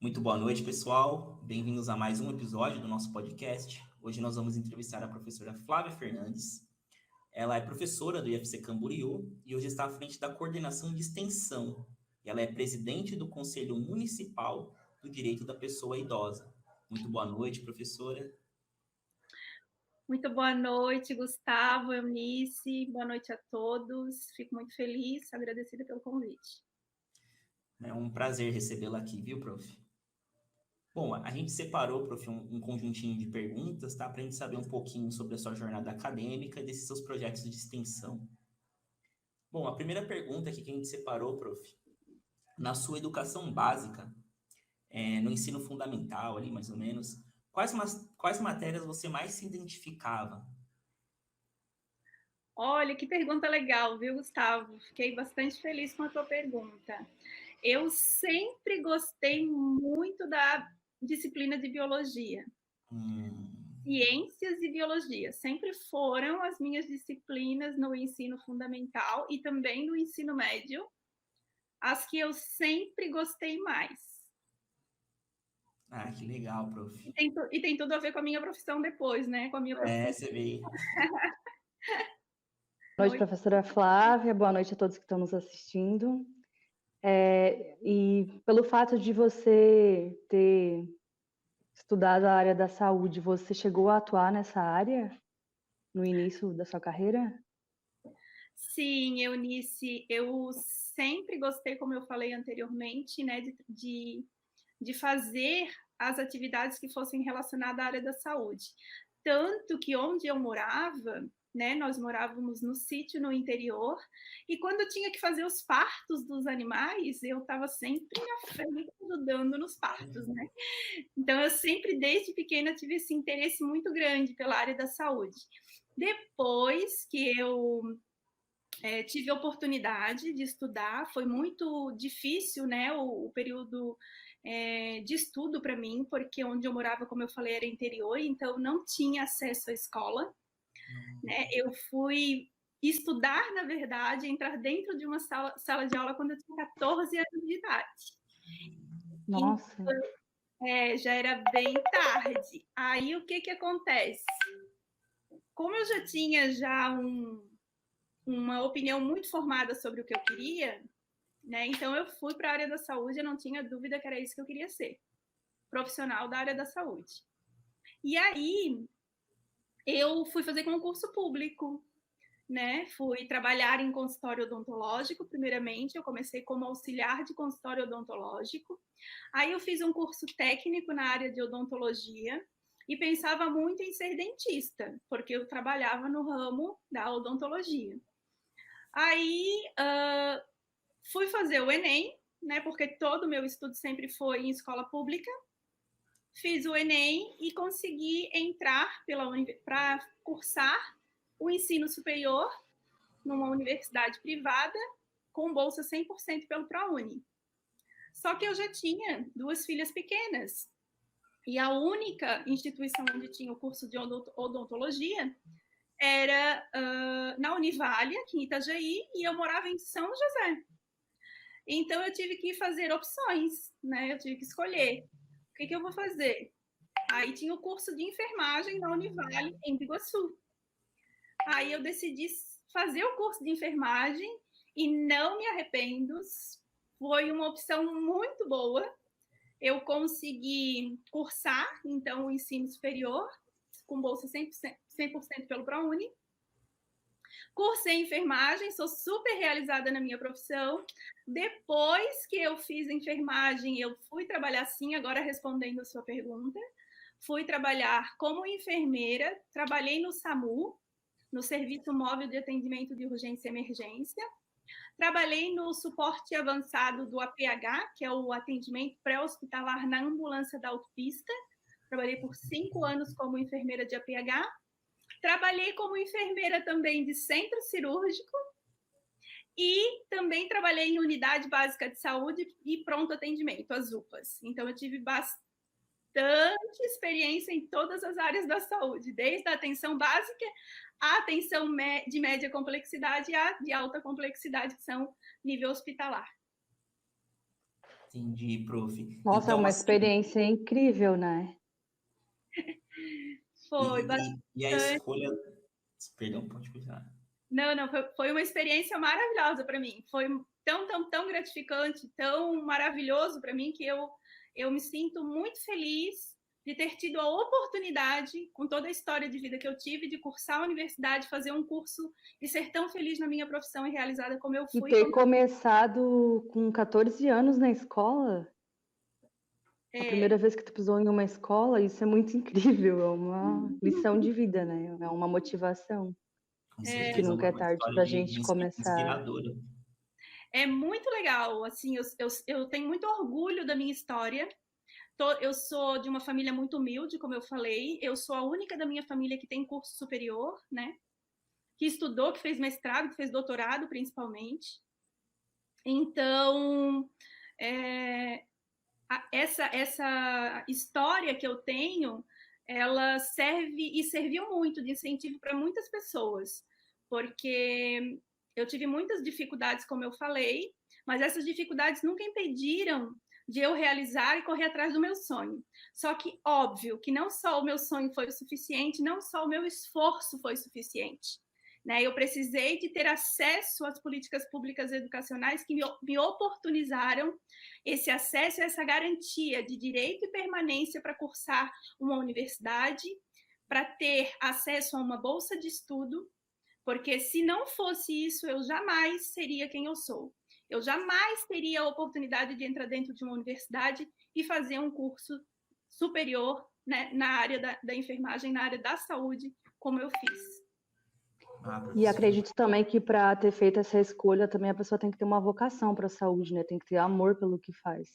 Muito boa noite, pessoal. Bem-vindos a mais um episódio do nosso podcast. Hoje nós vamos entrevistar a professora Flávia Fernandes. Ela é professora do IFC Camboriú e hoje está à frente da coordenação de extensão. Ela é presidente do Conselho Municipal do Direito da Pessoa Idosa. Muito boa noite, professora. Muito boa noite, Gustavo, Eunice. Boa noite a todos. Fico muito feliz, agradecida pelo convite. É um prazer recebê-la aqui, viu, prof? Bom, a gente separou, prof, um conjuntinho de perguntas, tá? Para a gente saber um pouquinho sobre a sua jornada acadêmica e desses seus projetos de extensão. Bom, a primeira pergunta aqui que a gente separou, prof, na sua educação básica, no ensino fundamental ali, mais ou menos, quais matérias você mais se identificava? Olha, que pergunta legal, viu, Gustavo? Fiquei bastante feliz com a tua pergunta. Eu sempre gostei muito da disciplina de biologia. Ciências e biologia sempre foram as minhas disciplinas no ensino fundamental e também no ensino médio, as que eu sempre gostei mais. Ah, que legal, prof. E tem tudo a ver com a minha profissão depois, né? Com a minha profissão. Você vê. Boa noite, professora Flávia. Boa noite a todos que estão nos assistindo. E pelo fato de você ter estudado a área da saúde, você chegou a atuar nessa área no início da sua carreira? Sim, Eunice, eu sempre gostei, como eu falei anteriormente, né, de fazer as atividades que fossem relacionadas à área da saúde. Tanto que onde eu morava, né, nós morávamos no sítio, no interior, e quando tinha que fazer os partos dos animais, eu estava sempre na frente ajudando nos partos, né? Então, eu sempre, desde pequena, tive esse interesse muito grande pela área da saúde. Depois que eu tive a oportunidade de estudar, foi muito difícil, né, o período de estudo para mim, porque onde eu morava, como eu falei, era interior, então não tinha acesso à escola, né, eu fui estudar, na verdade, entrar dentro de uma sala de aula quando eu tinha 14 anos de idade. Nossa! Então, já era bem tarde. Aí, o que acontece? Como eu já tinha uma opinião muito formada sobre o que eu queria, né? Então eu fui para a área da saúde, eu não tinha dúvida que era isso que eu queria ser, profissional da área da saúde. E aí eu fui fazer concurso público, né? Fui trabalhar em consultório odontológico, primeiramente, eu comecei como auxiliar de consultório odontológico. Aí eu fiz um curso técnico na área de odontologia e pensava muito em ser dentista, porque eu trabalhava no ramo da odontologia. Aí fui fazer o Enem, né? Porque todo o meu estudo sempre foi em escola pública. Fiz o Enem e consegui entrar para cursar o ensino superior numa universidade privada com bolsa 100% pelo ProUni. Só que eu já tinha 2 filhas pequenas e a única instituição onde tinha o curso de odontologia era na Univale, aqui em Itajaí, e eu morava em São José. Então, eu tive que fazer opções, né? Eu tive que escolher. O que eu vou fazer? Aí tinha o curso de enfermagem na Univale, em Biguaçu. Aí eu decidi fazer o curso de enfermagem e não me arrependo. Foi uma opção muito boa. Eu consegui cursar, então, o ensino superior, com bolsa 100% pelo ProUni. Cursei enfermagem, sou super realizada na minha profissão. Depois que eu fiz enfermagem, eu fui trabalhar, sim, agora respondendo a sua pergunta, fui trabalhar como enfermeira, trabalhei no SAMU, no Serviço Móvel de Atendimento de Urgência e Emergência, trabalhei no suporte avançado do APH, que é o atendimento pré-hospitalar na ambulância da autopista, trabalhei por 5 anos como enfermeira de APH, trabalhei como enfermeira também de centro cirúrgico e também trabalhei em unidade básica de saúde e pronto atendimento, as UPAs. Então, eu tive bastante experiência em todas as áreas da saúde, desde a atenção básica, a atenção de média complexidade e a de alta complexidade, que são nível hospitalar. Entendi, prof. Nossa, é Então, uma assim, experiência incrível, né? Foi e a escolha... Perdão, pode continuar. Não, foi uma experiência maravilhosa para mim. Foi tão gratificante, tão maravilhoso para mim que eu me sinto muito feliz de ter tido a oportunidade, com toda a história de vida que eu tive, de cursar a universidade, fazer um curso e ser tão feliz na minha profissão e realizada como eu E fui. ter começado com 14 anos na escola, a primeira vez que tu pisou em uma escola, isso é muito incrível, é uma lição de vida, né? É uma motivação. Com Acho que certeza, nunca é uma tarde história para a gente começar. inspiradora. É muito legal, assim, eu tenho muito orgulho da minha história. Eu sou de uma família muito humilde, como eu falei. Eu sou a única da minha família que tem curso superior, né? Que estudou, que fez mestrado, que fez doutorado, principalmente. Então, essa história que eu tenho, ela serve e serviu muito de incentivo para muitas pessoas, porque eu tive muitas dificuldades, como eu falei, mas essas dificuldades nunca impediram de eu realizar e correr atrás do meu sonho. Só que, óbvio, que não só o meu sonho foi o suficiente, não só o meu esforço foi o suficiente. Né? Eu precisei de ter acesso às políticas públicas educacionais que me oportunizaram esse acesso e essa garantia de direito e permanência para cursar uma universidade, para ter acesso a uma bolsa de estudo, porque se não fosse isso, eu jamais seria quem eu sou. Eu jamais teria a oportunidade de entrar dentro de uma universidade e fazer um curso superior, né, na área da enfermagem, na área da saúde, como eu fiz. E acredito também que para ter feito essa escolha, também a pessoa tem que ter uma vocação para a saúde, né? Tem que ter amor pelo que faz.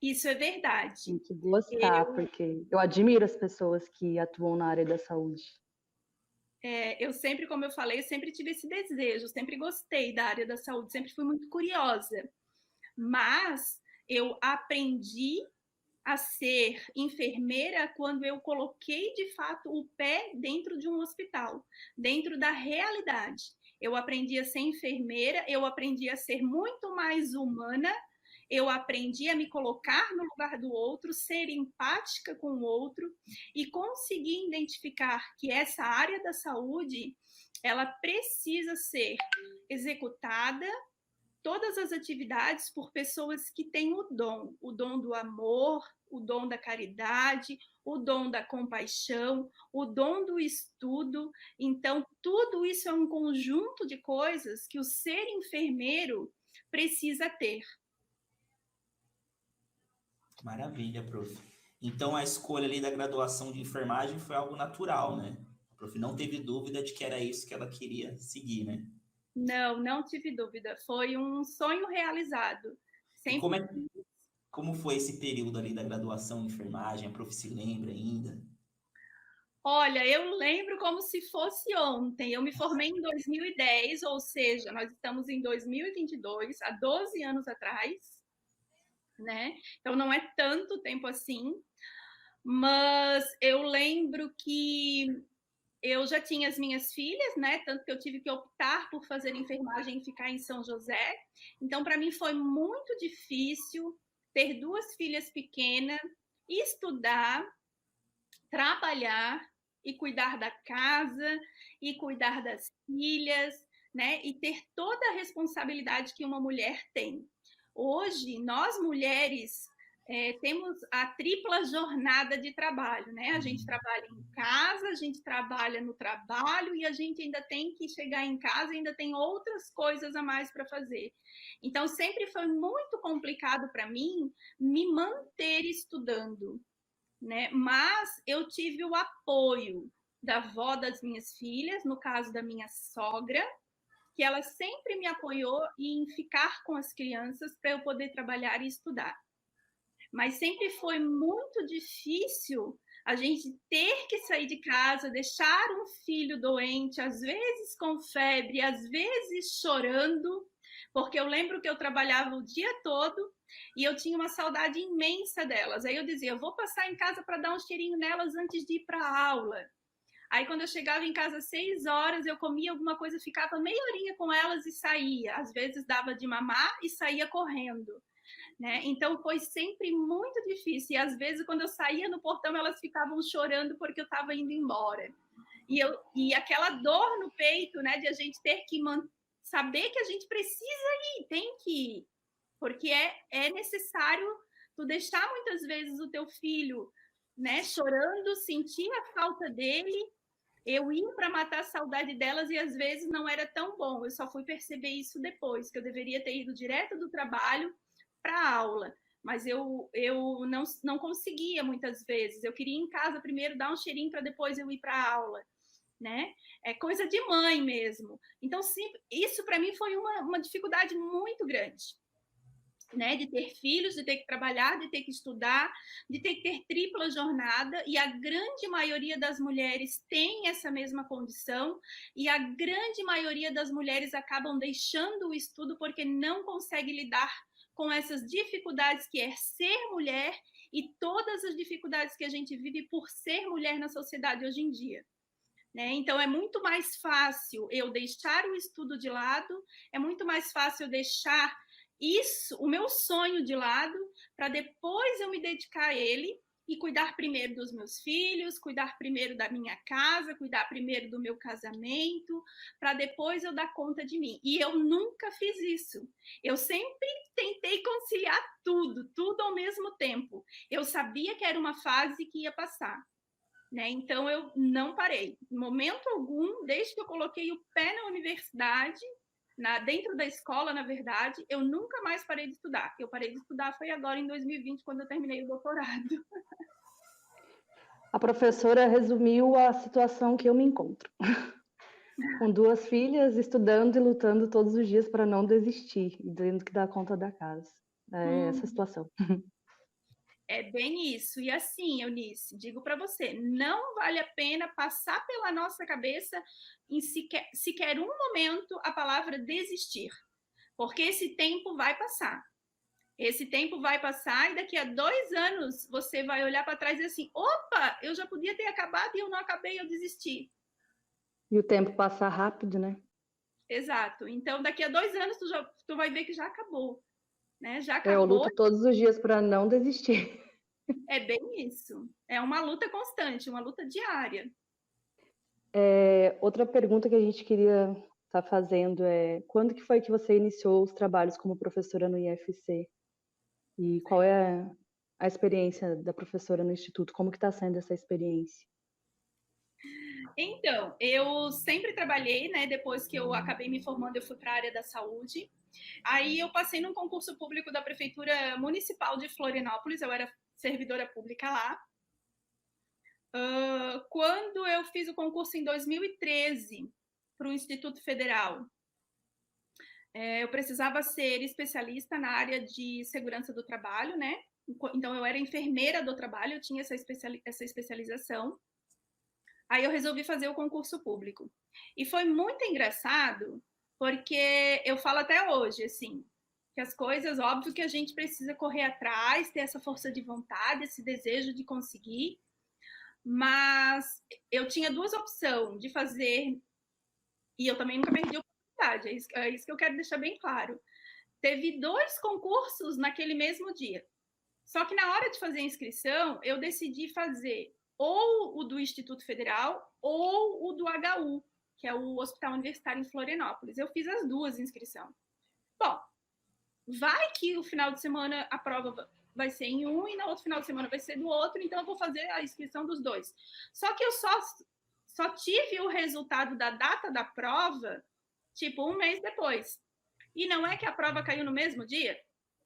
Isso é verdade. Tem que gostar, porque eu admiro as pessoas que atuam na área da saúde. Eu sempre, como eu falei, sempre tive esse desejo, sempre gostei da área da saúde, sempre fui muito curiosa. Mas eu aprendi a ser enfermeira quando eu coloquei, de fato, o pé dentro de um hospital, dentro da realidade. Eu aprendi a ser enfermeira, eu aprendi a ser muito mais humana, eu aprendi a me colocar no lugar do outro, ser empática com o outro e conseguir identificar que essa área da saúde, ela precisa ser executada, todas as atividades por pessoas que têm o dom do amor, o dom da caridade, o dom da compaixão, o dom do estudo. Então, tudo isso é um conjunto de coisas que o ser enfermeiro precisa ter. Maravilha, prof. Então, a escolha ali da graduação de enfermagem foi algo natural, né? A prof não teve dúvida de que era isso que ela queria seguir, né? Não tive dúvida. Foi um sonho realizado. E Sempre. como foi esse período ali da graduação em enfermagem? A prof se lembra ainda? Olha, eu lembro como se fosse ontem. Eu me formei em 2010, ou seja, nós estamos em 2022, há 12 anos atrás, né? Então não é tanto tempo assim, mas eu lembro que eu já tinha as minhas filhas, né? Tanto que eu tive que optar por fazer enfermagem e ficar em São José. Então, para mim foi muito difícil ter duas filhas pequenas, estudar, trabalhar e cuidar da casa e cuidar das filhas, né? E ter toda a responsabilidade que uma mulher tem. Hoje, nós mulheres temos a tripla jornada de trabalho, né? A gente trabalha em casa, a gente trabalha no trabalho e a gente ainda tem que chegar em casa e ainda tem outras coisas a mais para fazer. Então, sempre foi muito complicado para mim me manter estudando, né? Mas eu tive o apoio da avó das minhas filhas, no caso da minha sogra, que ela sempre me apoiou em ficar com as crianças para eu poder trabalhar e estudar. Mas sempre foi muito difícil a gente ter que sair de casa, deixar um filho doente, às vezes com febre, às vezes chorando, porque eu lembro que eu trabalhava o dia todo e eu tinha uma saudade imensa delas. Aí eu dizia, eu vou passar em casa para dar um cheirinho nelas antes de ir para a aula. Aí quando eu chegava em casa às 6 horas, eu comia alguma coisa, ficava meia horinha com elas e saía. Às vezes dava de mamar e saía correndo. né? Então, foi sempre muito difícil. E, às vezes, quando eu saía no portão, elas ficavam chorando porque eu estava indo embora. E aquela dor no peito, né, de a gente ter que saber que a gente precisa ir, tem que ir. Porque é necessário tu deixar, muitas vezes, o teu filho, né, chorando, sentir a falta dele. Eu ia para matar a saudade delas e, às vezes, não era tão bom. Eu só fui perceber isso depois, que eu deveria ter ido direto do trabalho para a aula. Mas eu não conseguia, muitas vezes. Eu queria ir em casa primeiro, dar um cheirinho para depois eu ir para a aula, né? É coisa de mãe mesmo. Então, sim, isso para mim foi uma dificuldade muito grande, né, de ter filhos, de ter que trabalhar, de ter que estudar, de ter que ter tripla jornada, e a grande maioria das mulheres tem essa mesma condição, e a grande maioria das mulheres acabam deixando o estudo porque não consegue lidar com essas dificuldades que é ser mulher e todas as dificuldades que a gente vive por ser mulher na sociedade hoje em dia. Né? Então, é muito mais fácil eu deixar o estudo de lado, é muito mais fácil eu deixar o meu sonho de lado, para depois eu me dedicar a ele e cuidar primeiro dos meus filhos, cuidar primeiro da minha casa, cuidar primeiro do meu casamento, para depois eu dar conta de mim. E eu nunca fiz isso. Eu sempre tentei conciliar tudo ao mesmo tempo. Eu sabia que era uma fase que ia passar, né? Então, eu não parei. Em momento algum, desde que eu coloquei o pé na universidade, dentro da escola, na verdade, eu nunca mais parei de estudar. Eu parei de estudar foi agora, em 2020, quando eu terminei o doutorado. A professora resumiu a situação que eu me encontro. Com 2 filhas, estudando e lutando todos os dias para não desistir, e tendo que dar conta da casa. É essa a situação. É bem isso. E assim, Eunice, digo para você, não vale a pena passar pela nossa cabeça em sequer um momento a palavra desistir, porque esse tempo vai passar. Esse tempo vai passar e daqui a 2 anos você vai olhar para trás e dizer assim, opa, eu já podia ter acabado e eu não acabei, eu desisti. E o tempo passa rápido, né? Exato. Então, daqui a 2 anos tu vai ver que já acabou. Né? Já acabou. Eu luto todos os dias para não desistir. É bem isso. É uma luta constante, uma luta diária. Outra pergunta que a gente queria estar fazendo é: quando que foi que você iniciou os trabalhos como professora no IFC? E qual é a experiência da professora no Instituto? Como que está sendo essa experiência? Então, eu sempre trabalhei, né? Depois que eu acabei me formando, eu fui para a área da saúde. Aí eu passei num concurso público da Prefeitura Municipal de Florianópolis, eu era servidora pública lá. Quando eu fiz o concurso em 2013 para o Instituto Federal, eu precisava ser especialista na área de segurança do trabalho, né? Então, eu era enfermeira do trabalho, eu tinha essa especialização. Aí eu resolvi fazer o concurso público. E foi muito engraçado, porque eu falo até hoje, assim, que as coisas, óbvio que a gente precisa correr atrás, ter essa força de vontade, esse desejo de conseguir, mas eu tinha 2 opções de fazer, e eu também nunca perdi a oportunidade, é isso que eu quero deixar bem claro. Teve 2 concursos naquele mesmo dia. Só que na hora de fazer a inscrição, eu decidi fazer ou o do Instituto Federal ou o do HU, que é o Hospital Universitário em Florianópolis. Eu fiz as 2 inscrições. Bom, vai que o final de semana a prova vai ser em um e no outro final de semana vai ser do outro, então eu vou fazer a inscrição dos 2. Só que eu só tive o resultado da data da prova, tipo, 1 mês depois. E não é que a prova caiu no mesmo dia?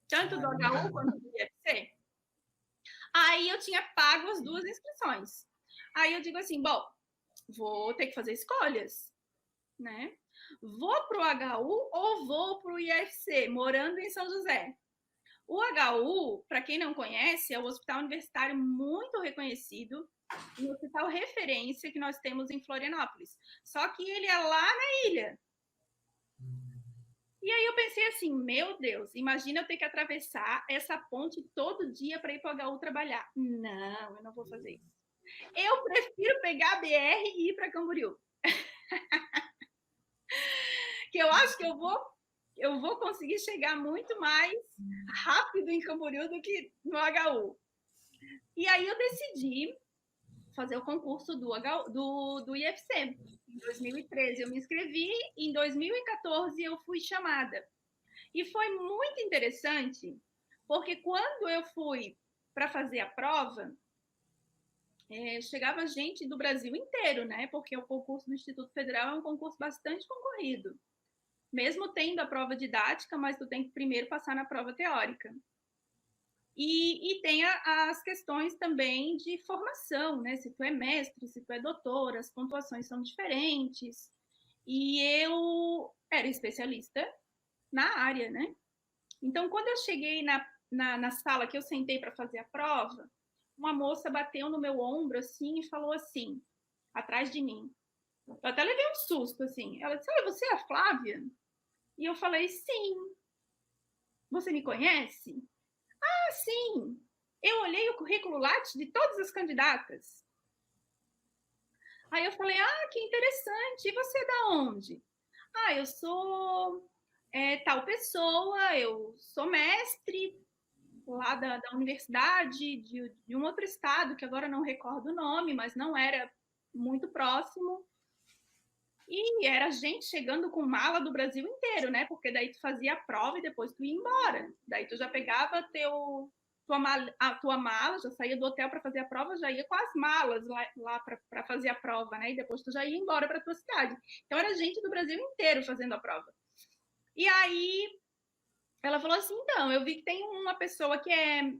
Tanto do HU quanto do IFC? Aí eu tinha pago as 2 inscrições. Aí eu digo assim, bom, vou ter que fazer escolhas, né? Vou para o HU ou vou para o IFC, morando em São José? O HU, para quem não conhece, é um hospital universitário muito reconhecido, um hospital referência que nós temos em Florianópolis. Só que ele é lá na ilha. E aí eu pensei assim, meu Deus, imagina eu ter que atravessar essa ponte todo dia para ir para o HU trabalhar. Não, eu não vou fazer isso. Eu prefiro pegar a BR e ir para Camboriú. Que eu acho que eu vou eu vou conseguir chegar muito mais rápido em Camboriú do que no HU. E aí eu decidi fazer o concurso do IFC. Em 2013 eu me inscrevi, em 2014 eu fui chamada. E foi muito interessante, porque quando eu fui para fazer a prova, chegava gente do Brasil inteiro, né? Porque o concurso do Instituto Federal é um concurso bastante concorrido. Mesmo tendo a prova didática, mas tu tem que primeiro passar na prova teórica. E tem as questões também de formação, né? Se tu é mestre, se tu é doutor, as pontuações são diferentes. E eu era especialista na área, né? Então, quando eu cheguei na sala que eu sentei para fazer a prova, uma moça bateu no meu ombro, assim, e falou assim, atrás de mim. Eu até levei um susto, assim. Ela disse, você é a Flávia? E eu falei, sim. Você me conhece? Ah, sim. Eu olhei o currículo Lattes de todas as candidatas. Aí eu falei, que interessante. E você é da onde? Eu sou tal pessoa, eu sou mestre lá da universidade de um outro estado, que agora não recordo o nome, mas não era muito próximo. E era gente chegando com mala do Brasil inteiro, né? Porque daí tu fazia a prova e depois tu ia embora. Daí tu já pegava a tua mala, já saía do hotel para fazer a prova, já ia com as malas lá para fazer a prova, né? E depois tu já ia embora para tua cidade. Então era gente do Brasil inteiro fazendo a prova. E aí ela falou assim, então, eu vi que tem uma pessoa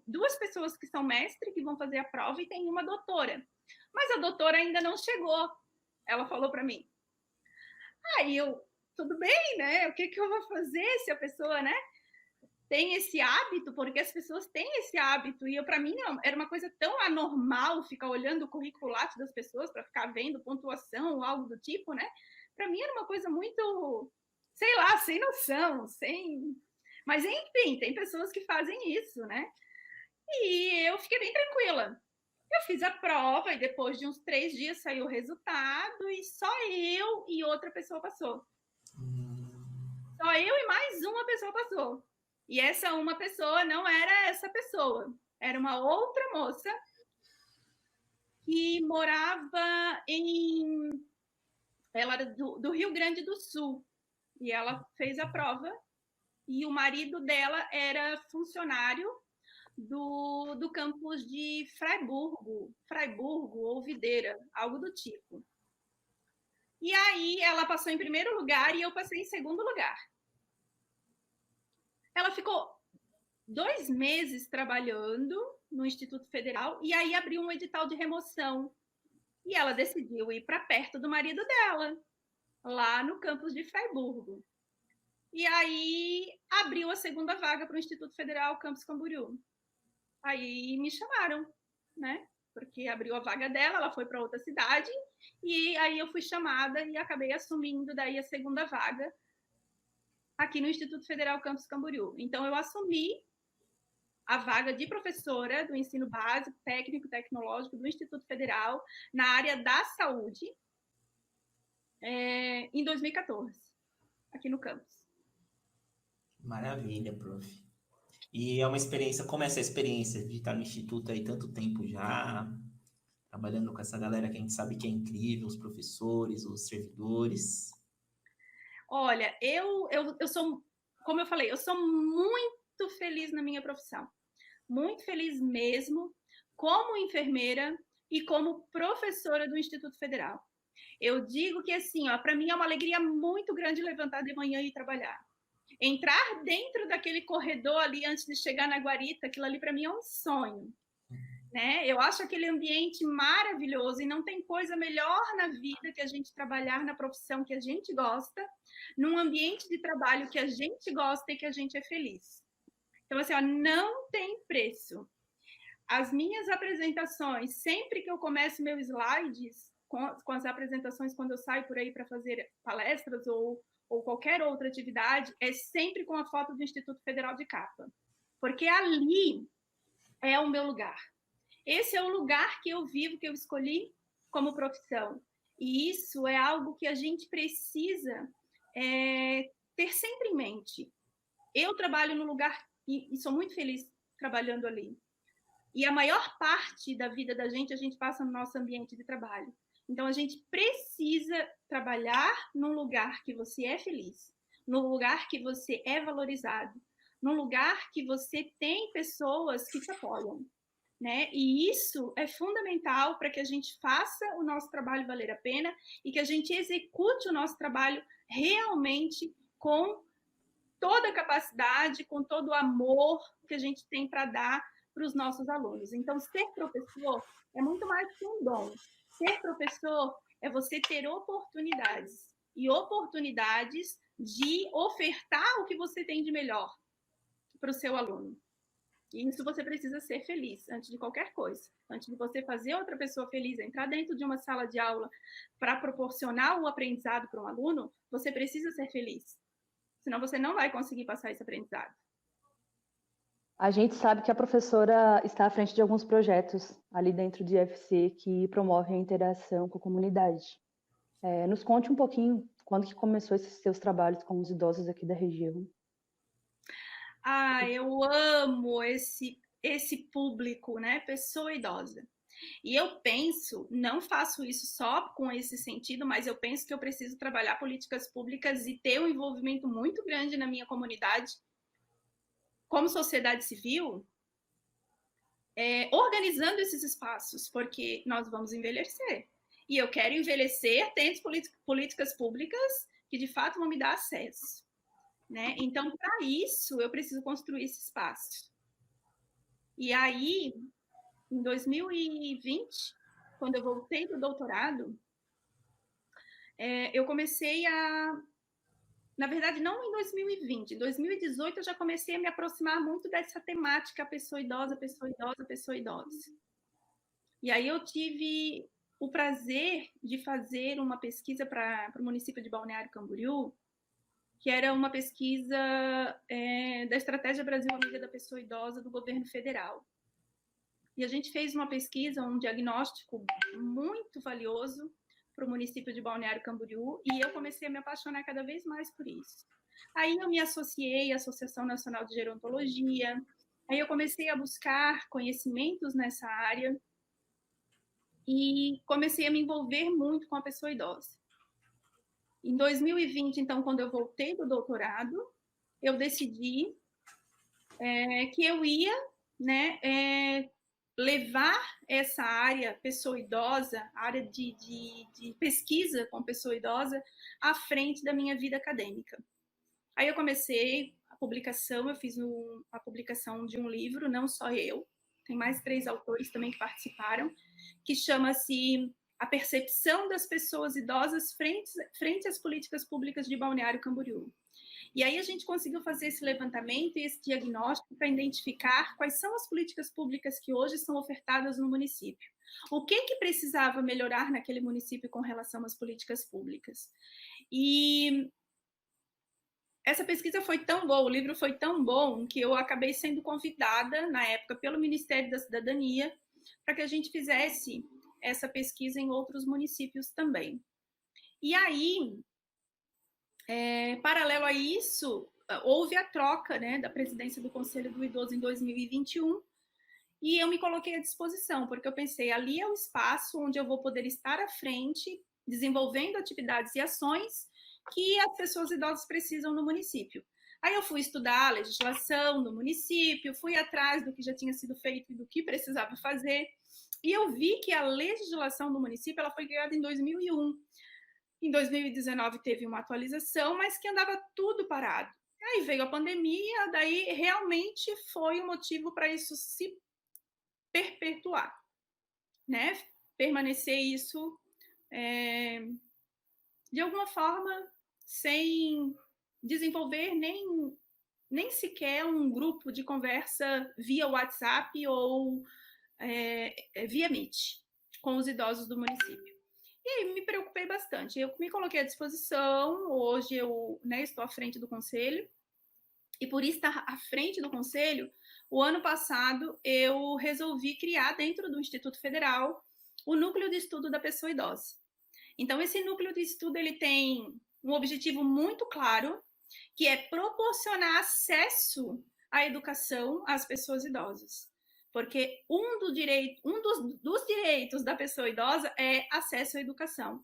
duas pessoas que são mestre que vão fazer a prova e tem uma doutora. Mas a doutora ainda não chegou, ela falou para mim. Aí eu, tudo bem, né? O que eu vou fazer se a pessoa, né, tem esse hábito? Porque as pessoas têm esse hábito. E para mim era uma coisa tão anormal ficar olhando o currículo Lattes das pessoas para ficar vendo pontuação ou algo do tipo, né? Para mim era uma coisa muito, sei lá, sem noção, sem... Mas, enfim, tem pessoas que fazem isso, né? E eu fiquei bem tranquila. Eu fiz a prova e depois de uns 3 dias saiu o resultado e só eu e outra pessoa passou. Só eu e mais uma pessoa passou. E essa uma pessoa não era essa pessoa. Era uma outra moça que morava Ela era do Rio Grande do Sul. E ela fez a prova. E o marido dela era funcionário do campus de Fraiburgo ou Videira, algo do tipo. E aí ela passou em primeiro lugar e eu passei em segundo lugar. Ela ficou 2 meses trabalhando no Instituto Federal e aí abriu um edital de remoção. E ela decidiu ir para perto do marido dela, lá no campus de Fraiburgo. E aí abriu a segunda vaga para o Instituto Federal Campus Camboriú. Aí me chamaram, né? Porque abriu a vaga dela, ela foi para outra cidade, e aí eu fui chamada e acabei assumindo daí a segunda vaga aqui no Instituto Federal Campus Camboriú. Então, eu assumi a vaga de professora do ensino básico, técnico, tecnológico do Instituto Federal na área da saúde em 2014, aqui no campus. Maravilha, prof. E é uma experiência, como é essa experiência de estar no Instituto aí tanto tempo já, trabalhando com essa galera que a gente sabe que é incrível, os professores, os servidores? Olha, eu sou, como eu falei, eu sou muito feliz na minha profissão. Muito feliz mesmo, como enfermeira e como professora do Instituto Federal. Eu digo que, assim, para mim é uma alegria muito grande levantar de manhã e ir trabalhar. Entrar dentro daquele corredor ali antes de chegar na guarita, aquilo ali para mim é um sonho. Né? Eu acho aquele ambiente maravilhoso e não tem coisa melhor na vida que a gente trabalhar na profissão que a gente gosta, num ambiente de trabalho que a gente gosta e que a gente é feliz. Então, assim, não tem preço. As minhas apresentações, sempre que eu começo meus slides, com as apresentações, quando eu saio por aí para fazer palestras ou qualquer outra atividade, é sempre com a foto do Instituto Federal de capa. Porque ali é o meu lugar. Esse é o lugar que eu vivo, que eu escolhi como profissão. E isso é algo que a gente precisa ter ter sempre em mente, eu trabalho no lugar e sou muito feliz trabalhando ali. E a maior parte da vida da gente, a gente passa no nosso ambiente de trabalho. Então, a gente precisa trabalhar num lugar que você é feliz, num lugar que você é valorizado, num lugar que você tem pessoas que te apoiam, né? E isso é fundamental para que a gente faça o nosso trabalho valer a pena e que a gente execute o nosso trabalho realmente com toda a capacidade, com todo o amor que a gente tem para dar para os nossos alunos. Então, ser professor é muito mais que um dom. Ser professor é você ter oportunidades, e oportunidades de ofertar o que você tem de melhor para o seu aluno. E isso você precisa ser feliz, antes de qualquer coisa. Antes de você fazer outra pessoa feliz, entrar dentro de uma sala de aula para proporcionar o aprendizado para um aluno, você precisa ser feliz. Senão você não vai conseguir passar esse aprendizado. A gente sabe que a professora está à frente de alguns projetos ali dentro de IFC que promovem a interação com a comunidade. Nos conte um pouquinho quando que começou esses seus trabalhos com os idosos aqui da região. Eu amo esse público, né? Pessoa idosa. E eu penso, não faço isso só com esse sentido, mas eu penso que eu preciso trabalhar políticas públicas e ter um envolvimento muito grande na minha comunidade, como sociedade civil, organizando esses espaços, porque nós vamos envelhecer. E eu quero envelhecer tendo políticas públicas que, de fato, vão me dar acesso. Né? Então, para isso, eu preciso construir esse espaço. E aí, em 2020, quando eu voltei do doutorado, eu comecei na verdade, não em 2020, em 2018 eu já comecei a me aproximar muito dessa temática pessoa idosa, pessoa idosa, pessoa idosa. E aí eu tive o prazer de fazer uma pesquisa para o município de Balneário Camboriú, que era uma pesquisa da Estratégia Brasil Amiga da Pessoa Idosa do governo federal. E a gente fez uma pesquisa, um diagnóstico muito valioso para o município de Balneário Camboriú, e eu comecei a me apaixonar cada vez mais por isso. Aí eu me associei à Associação Nacional de Gerontologia, aí eu comecei a buscar conhecimentos nessa área e comecei a me envolver muito com a pessoa idosa. Em 2020, então, quando eu voltei do doutorado, eu decidi que eu ia, né, levar essa área pessoa idosa, área de pesquisa com pessoa idosa, à frente da minha vida acadêmica. Aí eu comecei a publicação, eu fiz a publicação de um livro, não só eu, tem mais 3 autores também que participaram, que chama-se A Percepção das Pessoas Idosas frente às Políticas Públicas de Balneário Camboriú. E aí a gente conseguiu fazer esse levantamento e esse diagnóstico para identificar quais são as políticas públicas que hoje são ofertadas no município. O que precisava melhorar naquele município com relação às políticas públicas. E essa pesquisa foi tão boa, o livro foi tão bom, que eu acabei sendo convidada, na época, pelo Ministério da Cidadania, para que a gente fizesse essa pesquisa em outros municípios também. E aí, paralelo a isso, houve a troca, né, da presidência do Conselho do Idoso em 2021, e eu me coloquei à disposição, porque eu pensei, ali é o espaço onde eu vou poder estar à frente, desenvolvendo atividades e ações que as pessoas idosas precisam no município. Aí eu fui estudar a legislação do município, fui atrás do que já tinha sido feito e do que precisava fazer, e eu vi que a legislação do município ela foi criada em 2001. Em 2019 teve uma atualização, mas que andava tudo parado. Aí veio a pandemia, daí realmente foi o motivo para isso se perpetuar, né? Permanecer isso de alguma forma sem desenvolver nem sequer um grupo de conversa via WhatsApp ou via Meet com os idosos do município. E aí me preocupei bastante. Eu me coloquei à disposição, hoje eu estou à frente do conselho, e por estar à frente do conselho, o ano passado eu resolvi criar dentro do Instituto Federal o Núcleo de Estudo da Pessoa Idosa. Então, esse núcleo de estudo ele tem um objetivo muito claro, que é proporcionar acesso à educação às pessoas idosas. Porque dos direitos da pessoa idosa é acesso à educação.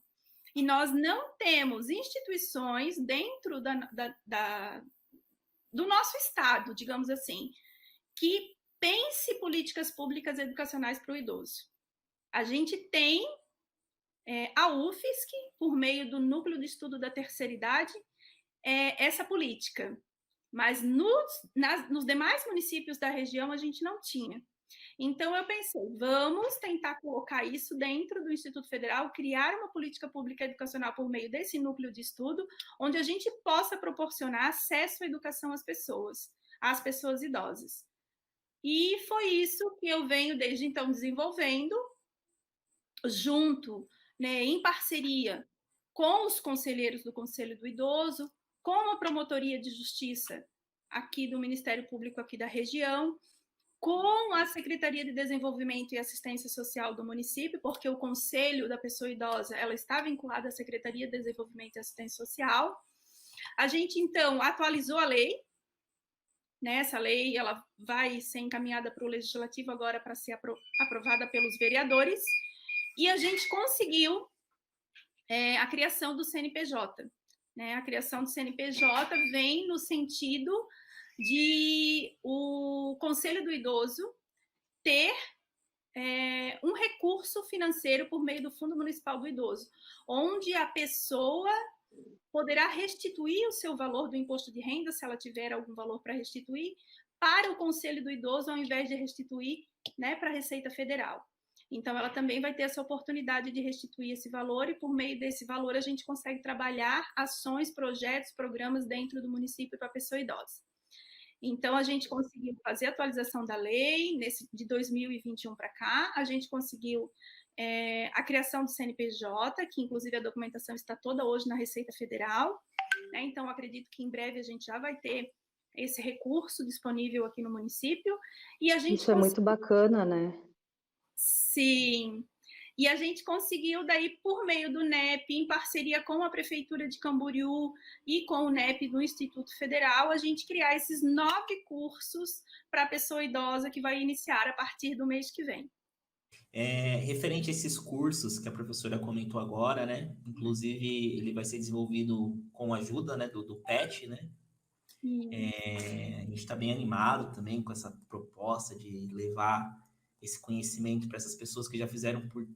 E nós não temos instituições dentro do nosso Estado, digamos assim, que pense políticas públicas educacionais para o idoso. A gente tem a UFSC, por meio do Núcleo de Estudo da Terceira Idade, essa política. Mas nos demais municípios da região a gente não tinha. Então, eu pensei, vamos tentar colocar isso dentro do Instituto Federal, criar uma política pública educacional por meio desse núcleo de estudo, onde a gente possa proporcionar acesso à educação às pessoas idosas. E foi isso que eu venho, desde então, desenvolvendo, junto, né, em parceria com os conselheiros do Conselho do Idoso, com a Promotoria de Justiça aqui do Ministério Público aqui da região, com a Secretaria de Desenvolvimento e Assistência Social do município, porque o Conselho da Pessoa Idosa ela está vinculada à Secretaria de Desenvolvimento e Assistência Social. A gente, então, atualizou a lei, né? Essa lei ela vai ser encaminhada para o Legislativo agora para ser aprovada pelos vereadores, e a gente conseguiu a criação do CNPJ. Né? A criação do CNPJ vem no sentido de o Conselho do Idoso ter um recurso financeiro por meio do Fundo Municipal do Idoso, onde a pessoa poderá restituir o seu valor do imposto de renda, se ela tiver algum valor para restituir, para o Conselho do Idoso, ao invés de restituir, né, para a Receita Federal. Então, ela também vai ter essa oportunidade de restituir esse valor, e por meio desse valor a gente consegue trabalhar ações, projetos, programas dentro do município para a pessoa idosa. Então, a gente conseguiu fazer a atualização da lei de 2021 para cá, a gente conseguiu a criação do CNPJ, que inclusive a documentação está toda hoje na Receita Federal, né? Então, acredito que em breve a gente já vai ter esse recurso disponível aqui no município. E a gente Isso é muito bacana, né? Sim. E a gente conseguiu daí, por meio do NEP, em parceria com a Prefeitura de Camboriú e com o NEP do Instituto Federal, a gente criar esses 9 cursos para a pessoa idosa que vai iniciar a partir do mês que vem. Referente a esses cursos que a professora comentou agora, né? Inclusive, ele vai ser desenvolvido com a ajuda, né, do PET, né? A gente está bem animado também com essa proposta de levar esse conhecimento para essas pessoas que já fizeram por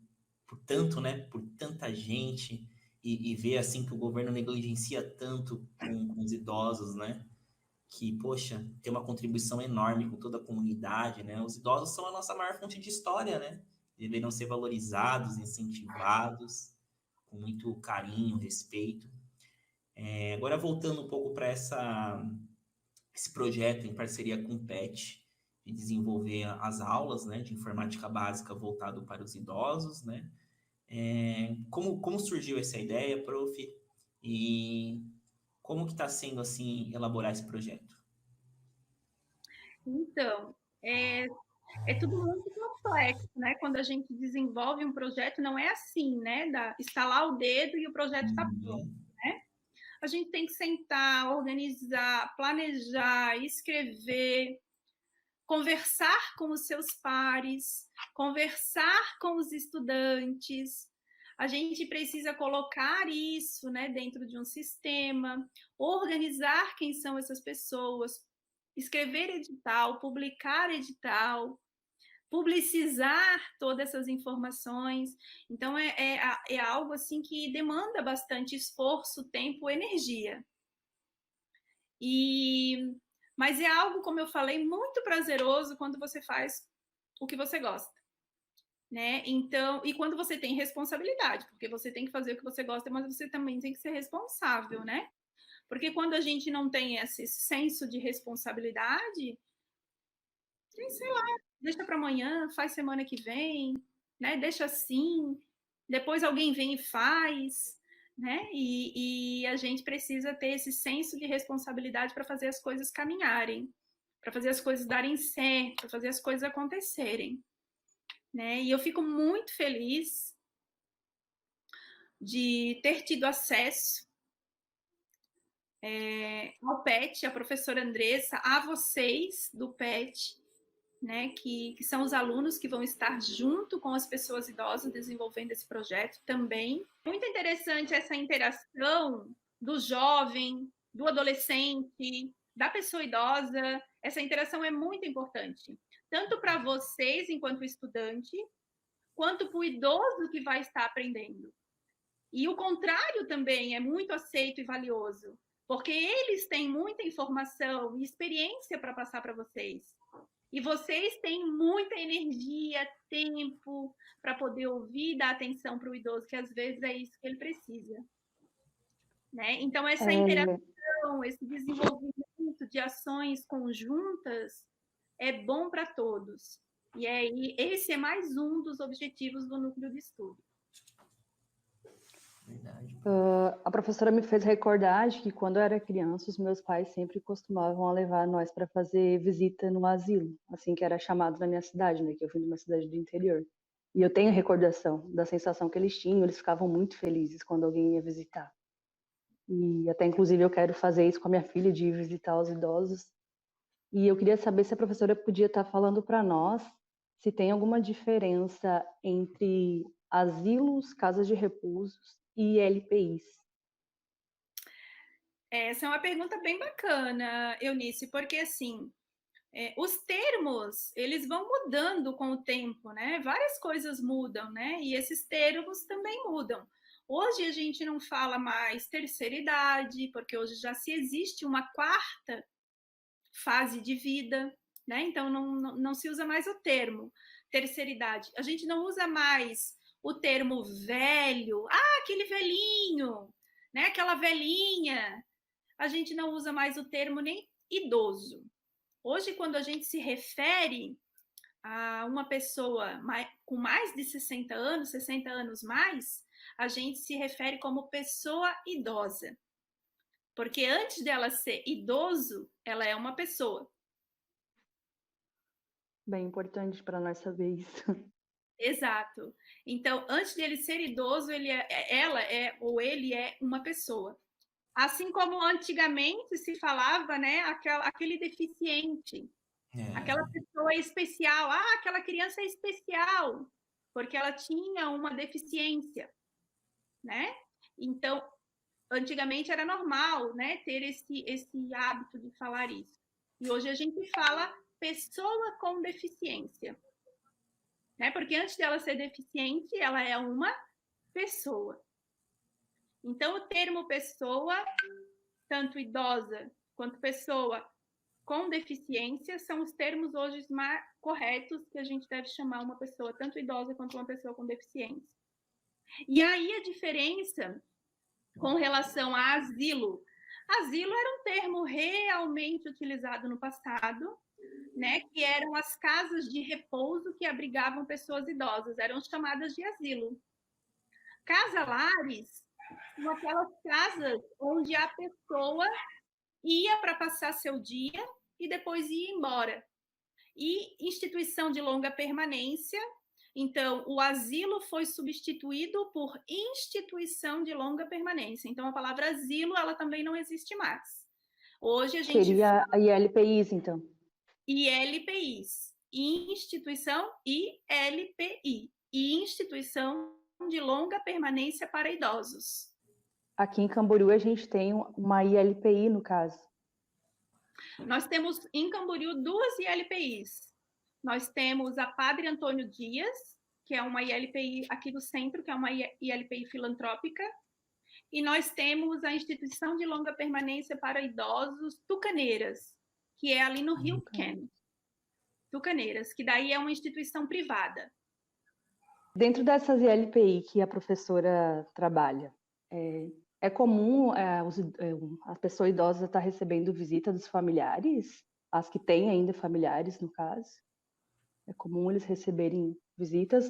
tanto, né? Por tanta gente, e ver assim que o governo negligencia tanto com os idosos, né? Que, poxa, tem uma contribuição enorme com toda a comunidade, né? Os idosos são a nossa maior fonte de história, né? Deveriam ser valorizados, incentivados, com muito carinho, respeito. Agora, voltando um pouco para esse projeto em parceria com o PET, de desenvolver as aulas, né, de informática básica voltado para os idosos, né? Como surgiu essa ideia, prof? E como que está sendo, assim, elaborar esse projeto? Então, é tudo muito complexo, né? Quando a gente desenvolve um projeto, não é assim, né? Estalar o dedo e o projeto está pronto, né? A gente tem que sentar, organizar, planejar, escrever, conversar com os seus pares, conversar com os estudantes. A gente precisa colocar isso, né, dentro de um sistema, organizar quem são essas pessoas, escrever edital, publicar edital, publicizar todas essas informações. Então, é algo assim que demanda bastante esforço, tempo, energia. Mas é algo, como eu falei, muito prazeroso quando você faz o que você gosta, né? Então, e quando você tem responsabilidade, porque você tem que fazer o que você gosta, mas você também tem que ser responsável, né? Porque quando a gente não tem esse senso de responsabilidade, sei lá, deixa para amanhã, faz semana que vem, né? Deixa assim, depois alguém vem e faz, né? E a gente precisa ter esse senso de responsabilidade para fazer as coisas caminharem, para fazer as coisas darem certo, para fazer as coisas acontecerem, né? E eu fico muito feliz de ter tido acesso ao PET, a professora Andressa, a vocês do PET, né, que são os alunos que vão estar junto com as pessoas idosas desenvolvendo esse projeto também. Muito interessante essa interação do jovem, do adolescente, da pessoa idosa. Essa interação é muito importante, tanto para vocês enquanto estudante, quanto para o idoso que vai estar aprendendo. E o contrário também é muito aceito e valioso, porque eles têm muita informação e experiência para passar para vocês. E vocês têm muita energia, tempo para poder ouvir e dar atenção para o idoso, que às vezes é isso que ele precisa. Né? Então, essa interação, esse desenvolvimento de ações conjuntas é bom para todos. E aí, esse é mais um dos objetivos do núcleo de estudo. Verdade. A professora me fez recordar de que quando eu era criança, os meus pais sempre costumavam levar nós para fazer visita no asilo, assim que era chamado na minha cidade, né? Que eu vim de uma cidade do interior. E eu tenho recordação da sensação que eles tinham, eles ficavam muito felizes quando alguém ia visitar. E até, inclusive, eu quero fazer isso com a minha filha, de ir visitar os idosos. E eu queria saber se a professora podia estar falando para nós se tem alguma diferença entre asilos, casas de repouso e LPIs. Essa é uma pergunta bem bacana, Eunice, porque assim, os termos, eles vão mudando com o tempo, né? Várias coisas mudam, né? E esses termos também mudam. Hoje a gente não fala mais terceira idade, porque hoje já se existe uma quarta fase de vida, né? Então não se usa mais o termo terceira idade. A gente não usa mais o termo velho, aquele velhinho, né? Aquela velhinha. A gente não usa mais o termo nem idoso. Hoje, quando a gente se refere a uma pessoa com mais de 60 anos, 60 anos mais, a gente se refere como pessoa idosa. Porque antes dela ser idoso, ela é uma pessoa. Bem importante para nós saber isso. Exato. Então, antes dele ser idoso, ela é ou ele é uma pessoa. Assim como antigamente se falava, né, aquele deficiente, aquela pessoa especial, aquela criança é especial, porque ela tinha uma deficiência, né? Então, antigamente era normal, né, ter esse hábito de falar isso. E hoje a gente fala pessoa com deficiência, né? Porque antes dela ser deficiente, ela é uma pessoa. Então, o termo pessoa, tanto idosa quanto pessoa com deficiência, são os termos hoje mais corretos que a gente deve chamar uma pessoa, tanto idosa quanto uma pessoa com deficiência. E aí a diferença com relação a asilo. Asilo era um termo realmente utilizado no passado, né, que eram as casas de repouso que abrigavam pessoas idosas, eram chamadas de asilo. Casa-lares são aquelas casas onde a pessoa ia para passar seu dia e depois ia embora. E instituição de longa permanência, então o asilo foi substituído por instituição de longa permanência. Então a palavra asilo, ela também não existe mais. Hoje a gente Seria a ILPIs, então. ILPIs, instituição ILPI, instituição de longa permanência para idosos. Aqui em Camboriú a gente tem uma ILPI, no caso. Nós temos em Camboriú 2 ILPIs. Nós temos a Padre Antônio Dias, que é uma ILPI aqui do centro, que é uma ILPI filantrópica, e nós temos a Instituição de Longa Permanência para Idosos Tucaneiras, que é ali no Rio Quém. Tucaneiras, que daí é uma instituição privada. Dentro dessas ILPI que a professora trabalha, é comum a pessoa idosa estar recebendo visita dos familiares? As que têm ainda familiares, no caso? É comum eles receberem visitas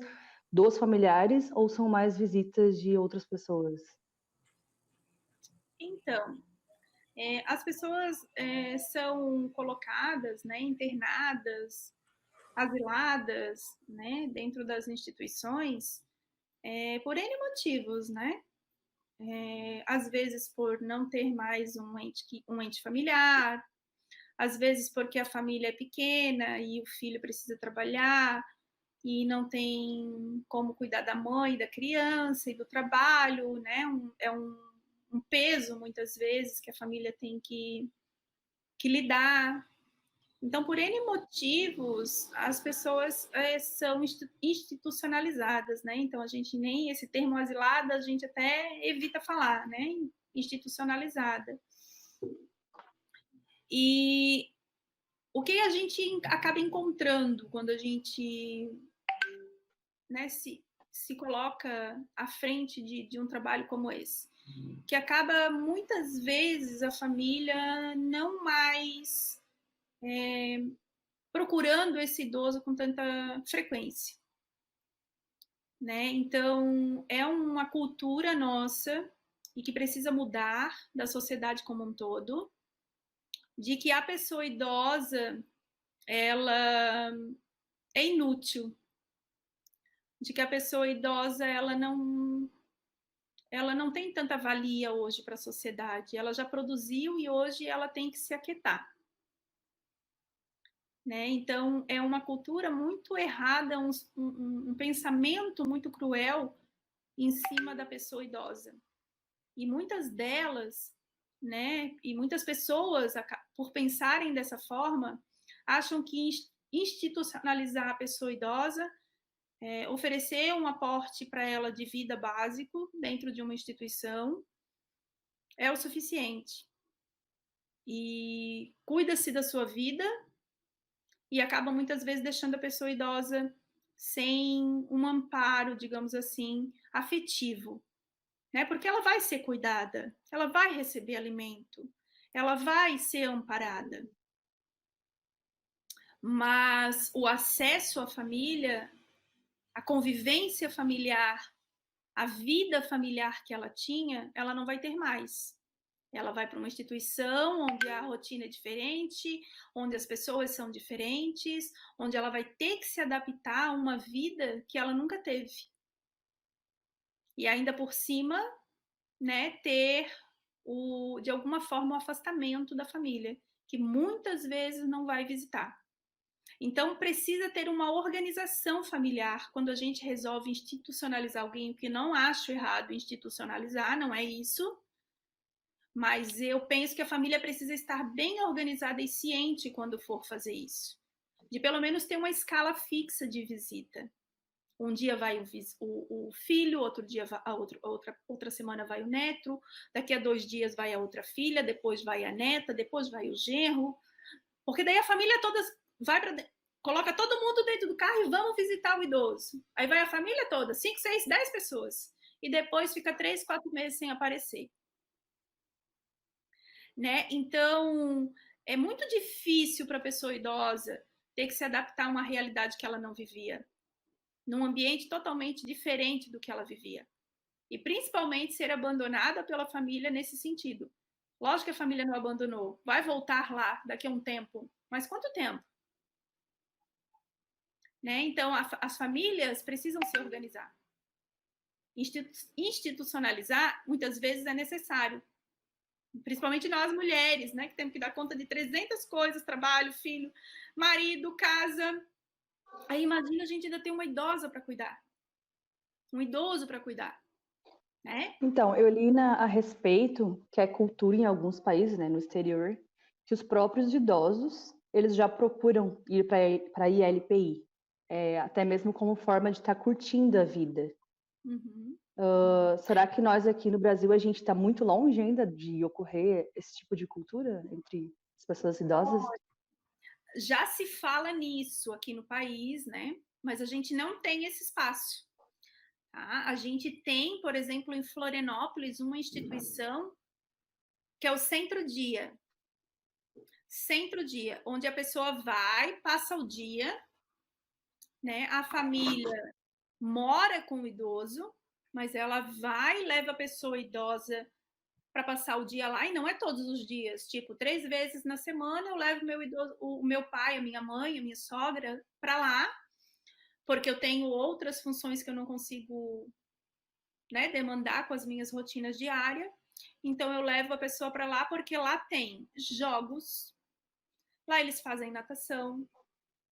dos familiares ou são mais visitas de outras pessoas? Então, as pessoas são colocadas, né, internadas, asiladas, né, dentro das instituições, por N motivos, né? às vezes por não ter mais um ente familiar, às vezes porque a família é pequena e o filho precisa trabalhar e não tem como cuidar da mãe, da criança e do trabalho, né? É um peso, muitas vezes, que a família tem que lidar. Então, por N motivos, as pessoas são institucionalizadas, né? Então, a gente nem esse termo asilada, a gente até evita falar, né? Institucionalizada. E o que a gente acaba encontrando quando a gente, né, se coloca à frente de um trabalho como esse? Que acaba, muitas vezes, a família não mais procurando esse idoso com tanta frequência, né? Então, é uma cultura nossa e que precisa mudar da sociedade como um todo, de que a pessoa idosa, ela é inútil, de que a pessoa idosa, ela não tem tanta valia hoje para a sociedade, ela já produziu e hoje ela tem que se aquietar. Né? Então, é uma cultura muito errada, um pensamento muito cruel em cima da pessoa idosa. E muitas delas, né, e muitas pessoas, por pensarem dessa forma, acham que institucionalizar a pessoa idosa, oferecer um aporte para ela de vida básico dentro de uma instituição, é o suficiente. E cuida-se da sua vida e acaba muitas vezes deixando a pessoa idosa sem um amparo, digamos assim, afetivo, né? Porque ela vai ser cuidada, ela vai receber alimento, ela vai ser amparada. Mas o acesso à família, a convivência familiar, a vida familiar que ela tinha, ela não vai ter mais. Ela vai para uma instituição onde a rotina é diferente, onde as pessoas são diferentes, onde ela vai ter que se adaptar a uma vida que ela nunca teve. E ainda por cima, né, ter de alguma forma o afastamento da família, que muitas vezes não vai visitar. Então, precisa ter uma organização familiar quando a gente resolve institucionalizar alguém, o que não acho errado institucionalizar, não é isso. Mas eu penso que a família precisa estar bem organizada e ciente quando for fazer isso. De pelo menos ter uma escala fixa de visita. Um dia vai o filho, outro dia outra semana vai o neto, daqui a 2 dias vai a outra filha, depois vai a neta, depois vai o genro. Porque daí a família toda vai para... Coloca todo mundo dentro do carro e vamos visitar o idoso. Aí vai a família toda, 5, 6, 10 pessoas. E depois fica 3, 4 meses sem aparecer. Né? Então, é muito difícil para a pessoa idosa ter que se adaptar a uma realidade que ela não vivia, num ambiente totalmente diferente do que ela vivia. E principalmente ser abandonada pela família nesse sentido. Lógico que a família não abandonou, vai voltar lá daqui a um tempo, mas quanto tempo? Né? Então, as famílias precisam se organizar. Institucionalizar, muitas vezes, é necessário. Principalmente nós mulheres, né, que temos que dar conta de 300 coisas, trabalho, filho, marido, casa. Aí imagina a gente ainda ter uma idosa para cuidar, um idoso para cuidar, né? Então, eu li a respeito que é cultura em alguns países, né, no exterior, que os próprios idosos, eles já procuram ir para a ILPI, até mesmo como forma de estar curtindo a vida. Uhum. Será que nós aqui no Brasil, a gente está muito longe ainda de ocorrer esse tipo de cultura entre as pessoas idosas? Já se fala nisso aqui no país, né? Mas a gente não tem esse espaço. Tá? A gente tem, por exemplo, em Florianópolis, uma instituição que é o Centro-Dia. Centro-Dia, onde a pessoa vai, passa o dia, né? A família mora com o idoso, mas ela vai e leva a pessoa idosa para passar o dia lá, e não é todos os dias, tipo, 3 vezes na semana eu levo o meu pai, a minha mãe, a minha sogra para lá, porque eu tenho outras funções que eu não consigo né, demandar com as minhas rotinas diárias. Então, eu levo a pessoa para lá porque lá tem jogos, lá eles fazem natação,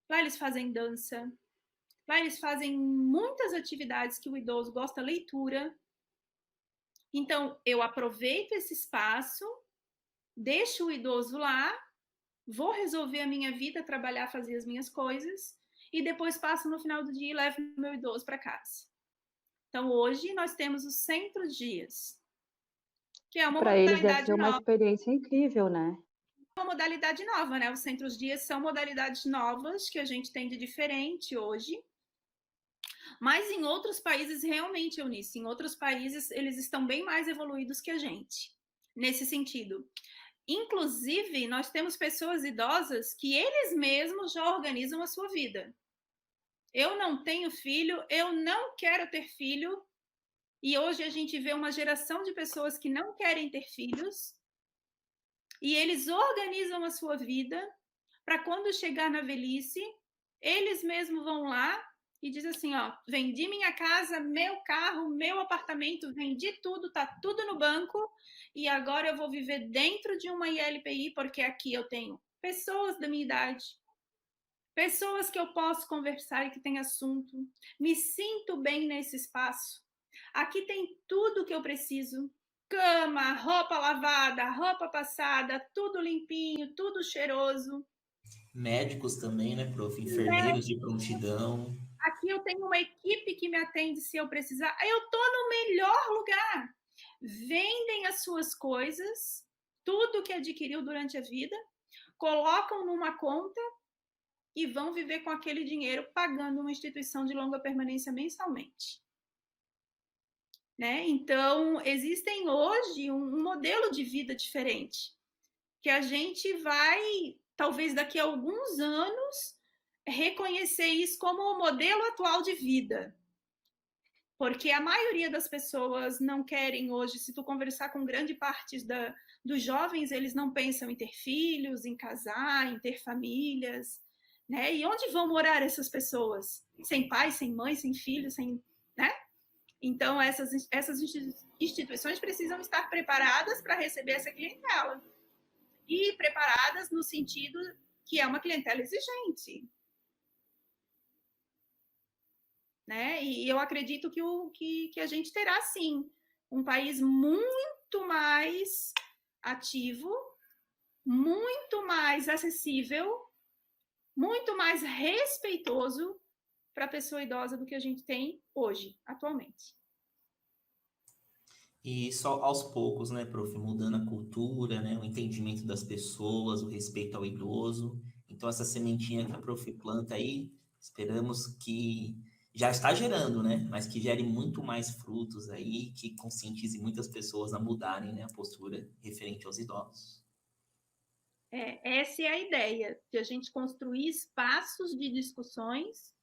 lá eles fazem dança, lá eles fazem muitas atividades que o idoso gosta, leitura. Então, eu aproveito esse espaço, deixo o idoso lá, vou resolver a minha vida, trabalhar, fazer as minhas coisas, e depois passo no final do dia e levo o meu idoso para casa. Então, hoje, nós temos os centros dias, que é uma Para eles deve ser modalidade uma nova. experiência incrível, né? Uma modalidade nova, né? Os centros dias são modalidades novas que a gente tem de diferente hoje. Mas em outros países, realmente, Eunice, em outros países, eles estão bem mais evoluídos que a gente, nesse sentido. Inclusive, nós temos pessoas idosas que eles mesmos já organizam a sua vida. Eu não tenho filho, eu não quero ter filho, e hoje a gente vê uma geração de pessoas que não querem ter filhos, e eles organizam a sua vida para quando chegar na velhice, eles mesmos vão lá e dizem assim, ó, vendi minha casa, meu carro, meu apartamento, vendi tudo, tá tudo no banco, e agora eu vou viver dentro de uma ILPI, porque aqui eu tenho pessoas da minha idade, pessoas que eu posso conversar e que tem assunto, me sinto bem nesse espaço. Aqui tem tudo que eu preciso, cama, roupa lavada, roupa passada, tudo limpinho, tudo cheiroso. Médicos também, né, prof? Enfermeiros de prontidão. Aqui eu tenho uma equipe que me atende se eu precisar. Eu estou no melhor lugar. Vendem as suas coisas, tudo que adquiriu durante a vida, colocam numa conta e vão viver com aquele dinheiro pagando uma instituição de longa permanência mensalmente. Né? Então, existem hoje um modelo de vida diferente, que a gente vai, talvez daqui a alguns anos, reconhecer isso como o modelo atual de vida. Porque a maioria das pessoas não querem hoje, se tu conversar com grande parte dos jovens, eles não pensam em ter filhos, em casar, em ter famílias, né? E onde vão morar essas pessoas? Sem pai, sem mãe, sem filho, sem, né? Então, essas instituições precisam estar preparadas para receber essa clientela. E preparadas no sentido que é uma clientela exigente. Né? E eu acredito que a gente terá, sim, um país muito mais ativo, muito mais acessível, muito mais respeitoso para a pessoa idosa do que a gente tem hoje, atualmente. E só aos poucos, né, prof, mudando a cultura, né, o entendimento das pessoas, o respeito ao idoso. Então, essa sementinha que a prof planta aí, esperamos que já está gerando, né, mas que gere muito mais frutos aí, que conscientize muitas pessoas a mudarem, né, a postura referente aos idosos. Essa é a ideia, de a gente construir espaços de discussões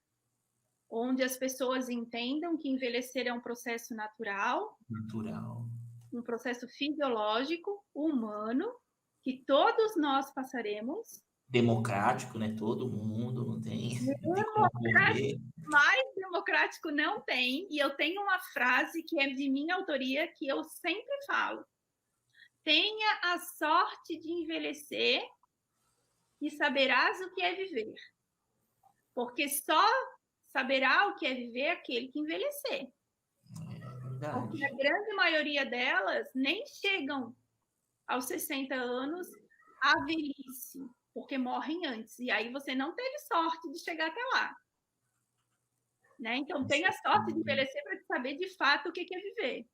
onde as pessoas entendam que envelhecer é um processo natural, um processo fisiológico, humano, que todos nós passaremos. Democrático, né? Todo mundo, não tem como correr. Mais democrático não tem, e eu tenho uma frase que é de minha autoria, que eu sempre falo. Tenha a sorte de envelhecer e saberás o que é viver. Porque só saberá o que é viver aquele que envelhecer. Porque a grande maioria delas nem chegam aos 60 anos à velhice, porque morrem antes. E aí você não teve sorte de chegar até lá. Né? Então, tenha sorte de envelhecer para saber de fato o que é viver.